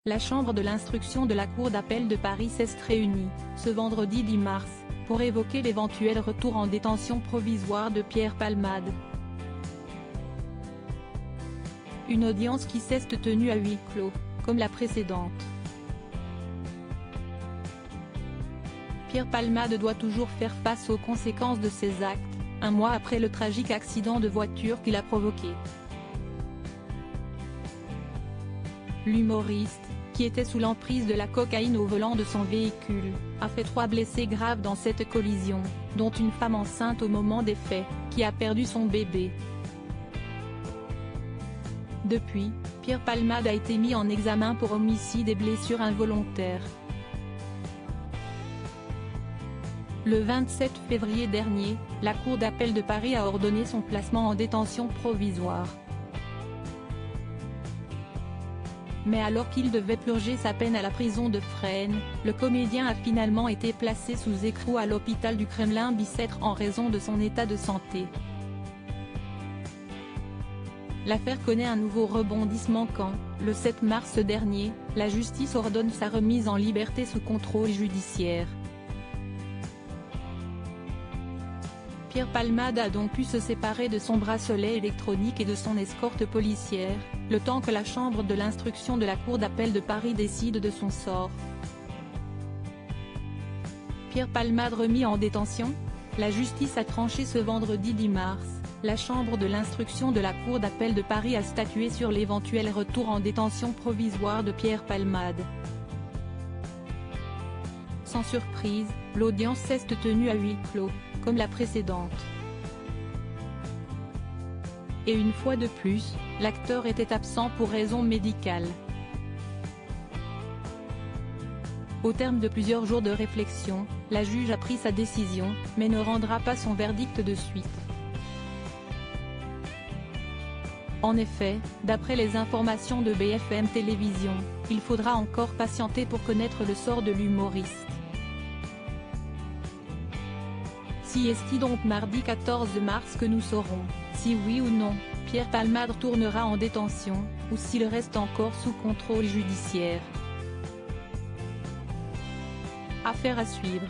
La chambre de l'instruction de la Cour d'appel de Paris s'est réunie, ce vendredi 10 mars, pour évoquer l'éventuel retour en détention provisoire de Pierre Palmade. Une audience qui s'est tenue à huis clos, comme la précédente. Pierre Palmade doit toujours faire face aux conséquences de ses actes, un mois après le tragique accident de voiture qu'il a provoqué. L'humoriste, qui était sous l'emprise de la cocaïne au volant de son véhicule, a fait 3 blessés graves dans cette collision, dont une femme enceinte au moment des faits, qui a perdu son bébé. Depuis, Pierre Palmade a été mis en examen pour homicide et blessures involontaires. Le 27 février dernier, la Cour d'appel de Paris a ordonné son placement en détention provisoire. Mais alors qu'il devait purger sa peine à la prison de Fresnes, le comédien a finalement été placé sous écrou à l'hôpital du Kremlin-Bicêtre en raison de son état de santé. L'affaire connaît un nouveau rebondissement quand, le 7 mars dernier, la justice ordonne sa remise en liberté sous contrôle judiciaire. Pierre Palmade a donc pu se séparer de son bracelet électronique et de son escorte policière, le temps que la chambre de l'instruction de la Cour d'appel de Paris décide de son sort. Pierre Palmade remis en détention? La justice a tranché ce vendredi 10 mars, la chambre de l'instruction de la Cour d'appel de Paris a statué sur l'éventuel retour en détention provisoire de Pierre Palmade. Sans surprise, l'audience s'est tenue à huis clos, comme la précédente. Et une fois de plus, l'acteur était absent pour raison médicale. Au terme de plusieurs jours de réflexion, la juge a pris sa décision, mais ne rendra pas son verdict de suite. En effet, d'après les informations de BFM Télévision, il faudra encore patienter pour connaître le sort de l'humoriste. Si est-il donc mardi 14 mars que nous saurons, si oui ou non, Pierre Palmade tournera en détention, ou s'il reste encore sous contrôle judiciaire. Affaire à suivre.